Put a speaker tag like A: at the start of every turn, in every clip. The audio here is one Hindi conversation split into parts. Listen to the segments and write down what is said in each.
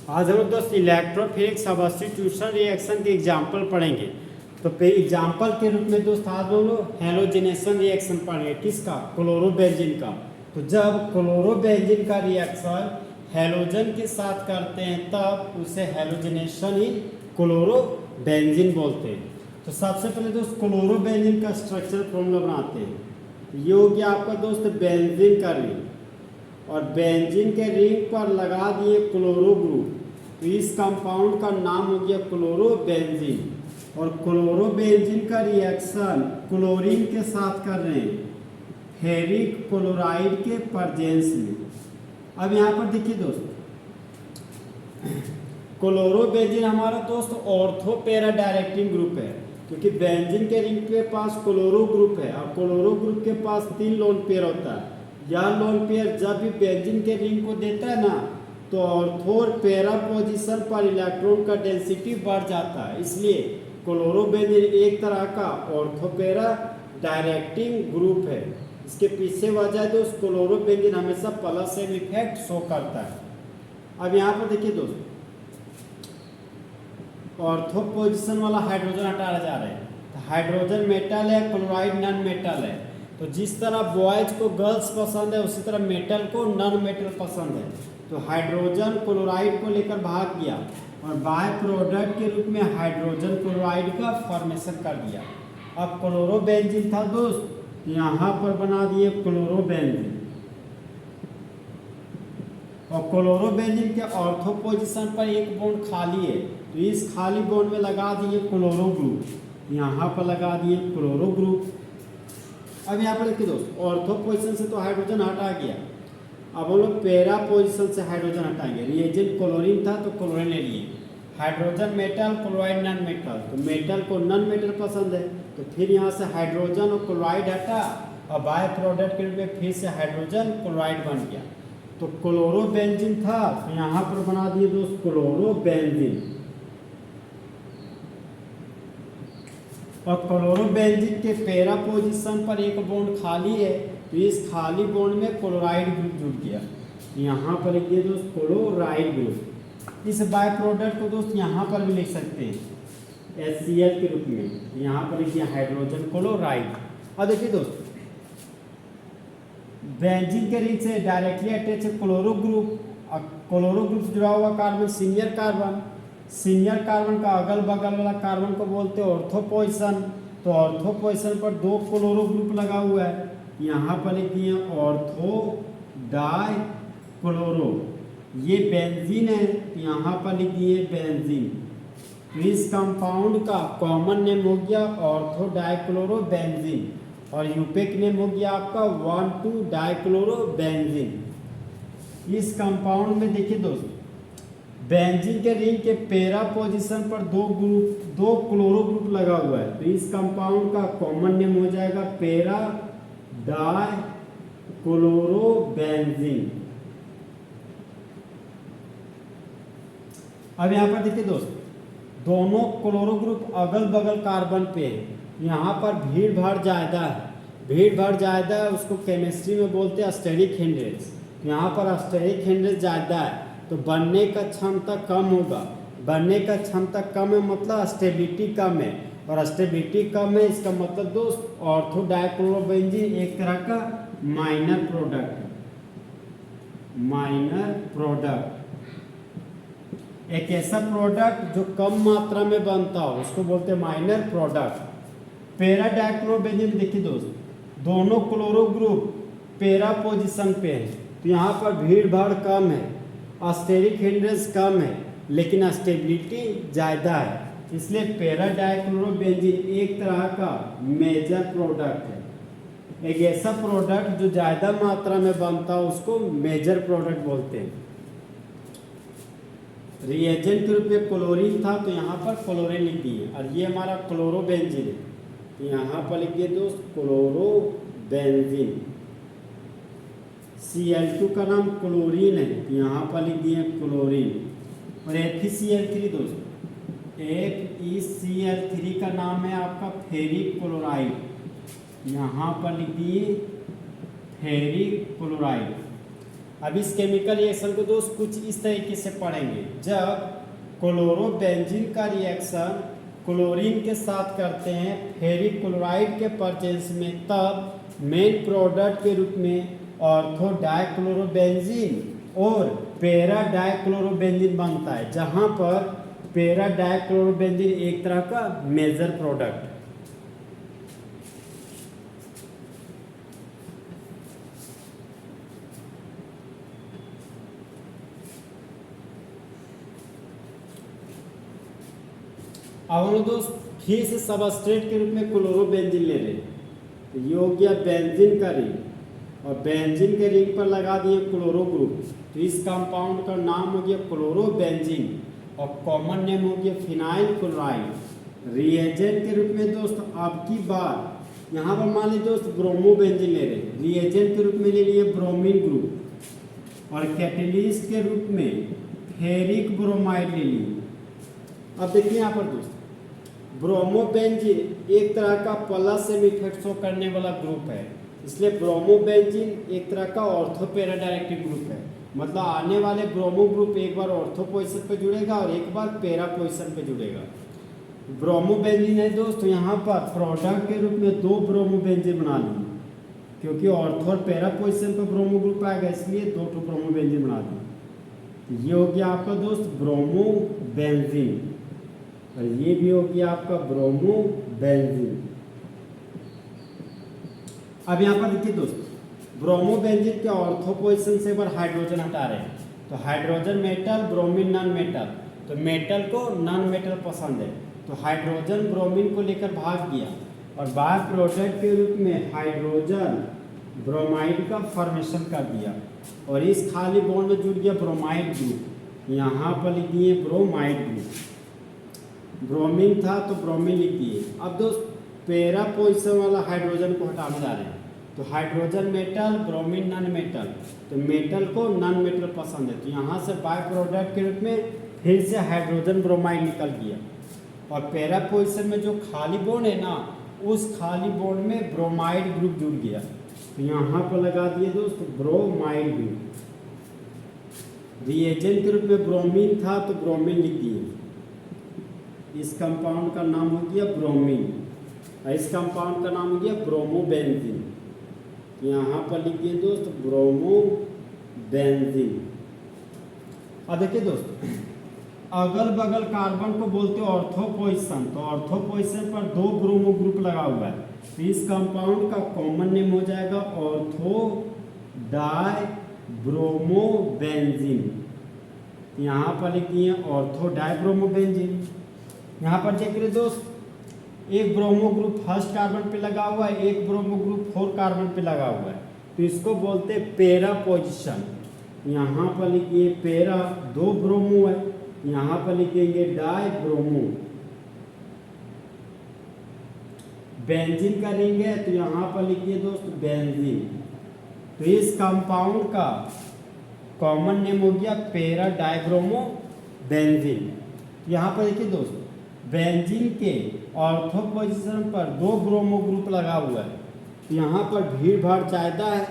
A: आज हम दोस्त इलेक्ट्रोफिलिक सब्स्टिट्यूशन रिएक्शन के एग्जाम्पल पढ़ेंगे। तो एग्जाम्पल के रूप में दोस्त आज हम लोग हेलोजिनेशन रिएक्शन पढ़ेंगे। किसका? क्लोरोबेंजीन का। तो जब क्लोरोबेंजीन का रिएक्शन हेलोजन के साथ करते हैं तब उसे हेलोजिनेशन ही क्लोरोबेंजीन बोलते हैं। तो सबसे पहले दोस्त क्लोरोबेंजीन का स्ट्रक्चर फॉर्मूला बनाते हैं। ये हो गया आपका दोस्त बेंजीन का रिंग, और बेंजीन के रिंग पर लगा दिए क्लोरो ग्रुप। तो इस कंपाउंड का नाम हो गया क्लोरोबेंजीन। और क्लोरोबेंजीन का रिएक्शन क्लोरीन के साथ कर रहे हैं फेरिक क्लोराइड के प्रेजेंस में। अब यहाँ पर देखिए दोस्त, क्लोरोबेंजीन हमारा दोस्त ऑर्थो पैरा डायरेक्टिंग ग्रुप है, क्योंकि बेंजीन के रिंग के पास क्लोरो ग्रुप है और क्लोरो ग्रुप के पास 3 लोन पेयर होता है। यह लोन पेयर जब भी बेंजीन के रिंग को देता है ना, तो ऑर्थो और पैरा पोजीशन पर इलेक्ट्रॉन का डेंसिटी बढ़ जाता है। इसलिए क्लोरोबेंजीन एक तरह का ऑर्थो पैरा डायरेक्टिंग ग्रुप है। इसके पीछे वजह दोस्त क्लोरोबेंजीन हमेशा प्लस सेम इफेक्ट शो करता है। अब यहाँ पर देखिए दोस्त, ऑर्थो पोजीशन वाला हाइड्रोजन हटाया जा रहा है। तो हाइड्रोजन मेटल है, क्लोराइड नॉन मेटल है। तो जिस तरह बॉयज को गर्ल्स पसंद है उसी तरह मेटल को नॉन मेटल पसंद है। तो हाइड्रोजन क्लोराइड को लेकर भाग गया और बाय प्रोडक्ट के रूप में हाइड्रोजन क्लोराइड का फॉर्मेशन कर दिया। अब क्लोरोबेंजीन था दोस्त, यहाँ पर बना दिए क्लोरोबेंजीन। और क्लोरोबेंजीन के ऑर्थो पोजीशन पर एक बॉन्ड खाली है, तो इस खाली बॉन्ड में लगा दिए क्लोरो ग्रुप। यहाँ पर लगा दिए क्लोरो ग्रुप। अब यहाँ पर देखिए दोस्त, ऑर्थो पोजीशन से तो हाइड्रोजन हटा गया। अब हम लोग पैरा पोजीशन से हाइड्रोजन हटाएंगे। रिएजेंट क्लोरीन था तो क्लोरीन ले लिए। Hydrogen metal, chloride non metal. तो मेटल को नॉन मेटल पसंद है, तो फिर यहाँ से हाइड्रोजन और क्लोराइड हटा और बाय प्रोडक्ट के रूप में फिर से हाइड्रोजन क्लोराइड बन गया। तो क्लोरोबेंजीन था तो यहाँ पर बना दिए दोस्त क्लोरोबेंजीन। और क्लोरोबेंजीन के पैरा पोजीशन पर एक बॉन्ड खाली है, तो इस खाली बॉन्ड में क्लोराइड ग्रुप जुड़ गया। यहाँ पर लिखिए दोस्त क्लोराइड ग्रुप। इस बाय प्रोडक्ट को दोस्त यहाँ पर भी लिख सकते हैं HCl के रूप में। यहाँ पर लिखिए हाइड्रोजन क्लोराइड। और देखिए दोस्त, बेंजीन के रिंग से डायरेक्टली अटैच है क्लोरो ग्रुप। और क्लोरो ग्रुप से जुड़ा हुआ carbon senior carbon. Senior carbon का अगल बगल वाला कार्बन को बोलते हैं ऑर्थो पोजीशन। तो ऑर्थो पोजीशन पर 2 क्लोरो ग्रुप लगा हुआ है। यहाँ पर लिख दिए ऑर्थो डाई क्लोरो। ये बेंजीन है, यहाँ पर लिख दिए बेंजीन। तो इस कंपाउंड का कॉमन नेम हो गया ऑर्थो डाइक्लोरो बेंजीन, और यूपेक नेम हो गया आपका 1,2 डाइक्लोरो बेंजीन। इस कंपाउंड में देखिए दोस्त, बेंजीन के रिंग के पैरा पोजीशन पर 2 क्लोरो ग्रुप लगा हुआ है। तो इस कंपाउंड का कॉमन नेम हो जाएगा पैरा डाई क्लोरो बेंजीन। अब यहाँ पर देखिए दोस्त, दोनों क्लोरो ग्रुप अगल बगल कार्बन पे है। यहाँ पर भीड़ भाड़ ज़्यादा है। भीड़ भाड़ ज़्यादा है, उसको केमिस्ट्री में बोलते हैं स्टेरिक हिंड्रेंस। यहाँ पर स्टेरिक हिंड्रेंस ज़्यादा है, तो बनने का क्षमता कम होगा। बनने का क्षमता कम है मतलब स्टेबिलिटी कम है, और स्टेबिलिटी कम है इसका मतलब दोस्त ऑर्थो डाइक्लोरोबेंजीन एक तरह का माइनर प्रोडक्ट है। माइनर प्रोडक्ट एक ऐसा प्रोडक्ट जो कम मात्रा में बनता हो उसको बोलते हैं माइनर प्रोडक्ट। पैरा डाइक्लोरोबेंजीन में देखिए दोस्त, दोनों क्लोरो ग्रुप पैरा पोजीशन पे है, तो यहाँ पर भीड़ भाड़ कम है, स्टेरिक हिंड्रेंस कम है, लेकिन स्टेबिलिटी ज़्यादा है। इसलिए पैरा डाइक्लोरोबेंजीन एक तरह का मेजर प्रोडक्ट है। एक ऐसा प्रोडक्ट जो ज़्यादा मात्रा में बनता हो उसको मेजर प्रोडक्ट बोलते हैं। रिएजेंट के रूप में क्लोरीन था तो यहाँ पर क्लोरीन लिख दिए, और ये हमारा क्लोरोबेंजीन है, तो यहाँ पर लिख दिए दोस्त क्लोरोबेंजीन। Cl2 का नाम क्लोरीन है, तो यहाँ पर लिख दिए क्लोरीन। और FeCl3 दोस्त, FeCl3 का नाम है आपका फेरिक क्लोराइड, यहाँ पर लिख दिए फेरिक क्लोराइड। अब इस केमिकल रिएक्शन को दोस्त कुछ इस तरीके से पढ़ेंगे। जब क्लोरोबेंजीन का रिएक्शन क्लोरीन के साथ करते हैं फेरिक क्लोराइड के प्रेजेंस में, तब मेन प्रोडक्ट के रूप में ऑर्थो डाइक्लोरोबेंजीन और पैरा डाइक्लोरोबेंजीन बनता है, जहां पर पैरा डाइक्लोरोबेंजीन एक तरह का मेजर प्रोडक्ट। अब हम लोग दोस्त फिर से सबस्ट्रेट के रूप में क्लोरोबेंजीन ले रहे हैं। तो ये हो गया बेंजीन का रिंग, और बेंजीन के रिंग पर लगा दिए क्लोरो ग्रुप। तो इस कंपाउंड का नाम हो गया क्लोरोबेंजीन और कॉमन नेम हो गया फिनाइल क्लोराइड। रिएजेंट के रूप में दोस्त अब की बार यहाँ पर मान लीजिए दोस्त ब्रोमोबेंजीन ले रहे हैं, रिएजेंट के रूप में ले लिए ब्रोमीन ग्रुप, और कैटेलिस्ट के रूप में फेरिक ब्रोमाइड ले लिए। अब देखिए यहाँ पर दोस्त ब्रोमोबेंजीन एक तरह का प्लस से इफेक्ट शो करने वाला ग्रुप है, इसलिए ब्रोमोबेंजीन एक तरह का ऑर्थो पैरा डायरेक्टिव ग्रुप है। मतलब आने वाले ब्रोमो ग्रुप एक बार ऑर्थो पोजीशन पे जुड़ेगा और एक बार पैरा पोजीशन पे जुड़ेगा। ब्रोमोबेंजीन है दोस्त, तो यहाँ पर प्रोडक्ट के रूप में 2 ब्रोमोबेंजीन बना लिए, क्योंकि ऑर्थो और पैरा पोजीशन पर ब्रोमो ग्रुप आएगा, इसलिए 2 ब्रोमोबेंजीन बना दिए। ये हो गया आपका दोस्त ब्रोमोबेंजीन, और ये भी हो गया आपका ब्रोमोबेंजीन। अब यहाँ पर देखिए दोस्त ब्रोमोबेंजीन के ऑर्थो पोजीशन से एक बार हाइड्रोजन हटा रहे हैं, तो hydrogen metal, bromine non metal, तो मेटल को नॉन मेटल पसंद है, तो हाइड्रोजन ब्रोमीन को लेकर भाग गया और बाय प्रोडक्ट के रूप में हाइड्रोजन ब्रोमाइड का फॉर्मेशन कर दिया, और इस खाली बॉन्ड में जुड़ गया ब्रोमाइड ग्रुप। यहाँ पर लिख दिए ब्रोमाइड ग्रुप। ब्रोमीन था तो ब्रोमीन लिख दिए। अब दोस्त पैरा पोजीशन वाला हाइड्रोजन को हटाने जा रहे हैं, तो hydrogen metal, bromine non metal, तो मेटल को नॉन मेटल पसंद है, तो यहाँ से बाय प्रोडक्ट के रूप में फिर से हाइड्रोजन ब्रोमाइड निकल गया, और पैरा पोजीशन में जो खाली बॉन्ड है ना, उस खाली बॉन्ड में ब्रोमाइड ग्रुप जुड़ गया, तो यहाँ पर लगा दिए दोस्त ब्रोमाइड ग्रुप। रिएजेंट के रूप में ब्रोमीन था तो ब्रोमीन लिख दिए। इस कंपाउंड का नाम हो गया ब्रोमीन, और इस कंपाउंड का नाम हो गया ब्रोमोबेंजीन। यहाँ पर लिखिए दोस्त ब्रोमोबेंजीन। अब देखिए दोस्त अगल बगल कार्बन को बोलते हैं ऑर्थो पोजीशन, तो ऑर्थो पोजीशन पर 2 ब्रोमो ग्रुप लगा हुआ है, तो इस कंपाउंड का कॉमन नेम हो जाएगा ऑर्थो डाई ब्रोमोबेंजीन। यहाँ पर लिखिए ऑर्थो डाई ब्रोमोबेंजीन। यहाँ पर देखिए दोस्त एक ब्रोमो ग्रुप फर्स्ट कार्बन पे लगा हुआ है, एक ब्रोमो ग्रुप 4 कार्बन पे लगा हुआ है, तो इसको बोलते हैं पैरा पोजीशन। यहाँ पर लिखिए पैरा, 2 ब्रोमो है, यहाँ पर लिखेंगे डाई ब्रोमो। बेंजीन का रिंग है, तो यहाँ पर लिखिए दोस्त बेंजीन। तो इस कंपाउंड का कॉमन नेम हो गया पैरा डाइब्रोमो बेंजीन। यहाँ पर देखिए दोस्त बेंजीन के ऑर्थो पोजीशन पर 2 ब्रोमो ग्रुप लगा हुआ है, तो यहाँ पर भीड़ भाड़ ज़्यादा है,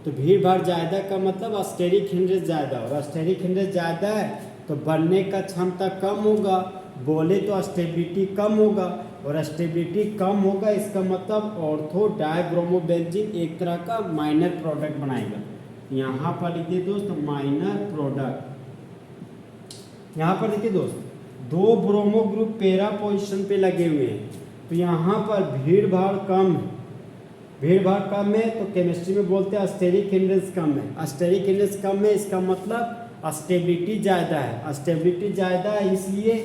A: तो भीड़ भाड़ ज़्यादा का मतलब स्टेरिक हिंड्रेज ज़्यादा, और स्टेरिक हिंड्रेज ज़्यादा है तो बनने का क्षमता कम होगा, बोले तो स्टेबिलिटी कम होगा, और स्टेबिलिटी कम होगा इसका मतलब ऑर्थो डाइब्रोमोबेंजीन एक तरह का माइनर प्रोडक्ट बनाएगा। यहाँ पर लिखिए दोस्त माइनर प्रोडक्ट। यहाँ पर देखिए दोस्त 2 ब्रोमो ग्रुप पैरा पोजीशन पे लगे हुए हैं, तो यहाँ पर भीड़ भाड़ कम है, भीड़ भाड़ कम है तो केमिस्ट्री में बोलते हैं स्टेरिक हिंड्रेंस कम है। स्टेरिक हिंड्रेंस कम है इसका मतलब स्टेबिलिटी ज़्यादा है, स्टेबिलिटी ज़्यादा है इसलिए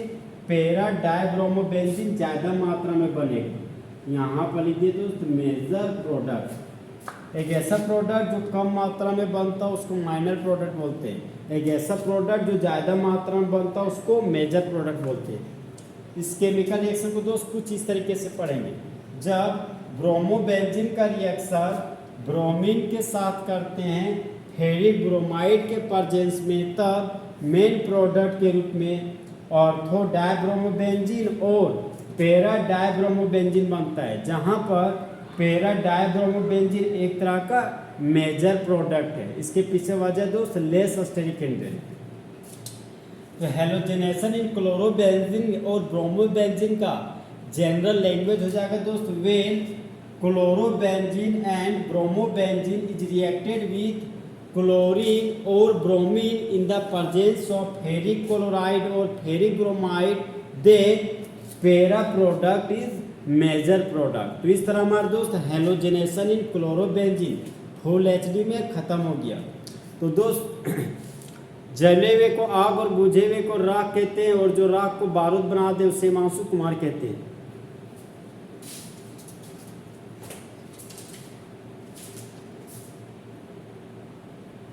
A: पैरा डाइब्रोमोबेंजीन ज़्यादा मात्रा में बनेगा। यहाँ पर लिखिए दोस्त मेजर प्रोडक्ट। एक ऐसा प्रोडक्ट जो कम मात्रा में बनता है उसको माइनर प्रोडक्ट बोलते हैं, एक ऐसा प्रोडक्ट जो ज़्यादा मात्रा में बनता है उसको मेजर प्रोडक्ट बोलते हैं। इस केमिकल रिएक्शन को दोस्त कुछ इस तरीके से पढ़ेंगे। जब ब्रोमोबेंजीन का रिएक्शन ब्रोमीन के साथ करते हैं फेरिक ब्रोमाइड के प्रेजेंस में, तब मेन प्रोडक्ट के रूप में ऑर्थो डाइब्रोमोबेंजीन और पैरा डाइब्रोमोबेंजीन बनता है, जहाँ पर पैरा डाइब्रोमोबेंजीन एक तरह का मेजर प्रोडक्ट है। इसके पीछे वजह दोस्त लेस स्टेरिक कंटेंट। तो हेलोजेनेशन इन क्लोरोबेंजीन और ब्रोमोबेंजीन का जनरल लैंग्वेज हो जाएगा दोस्त, when chlorobenzene and bromobenzene is reacted with chlorine और bromine in the presence of ferric chloride और ferric bromide, they para product is major product. तो इस तरह हमारे दोस्त halogenation in chlorobenzene full HD में खत्म हो गया। तो दोस्त जले हुए को आग और बुझे हुए को राख कहते हैं, और जो राख को बारूद बना दे उसे मांसू कुमार कहते हैं।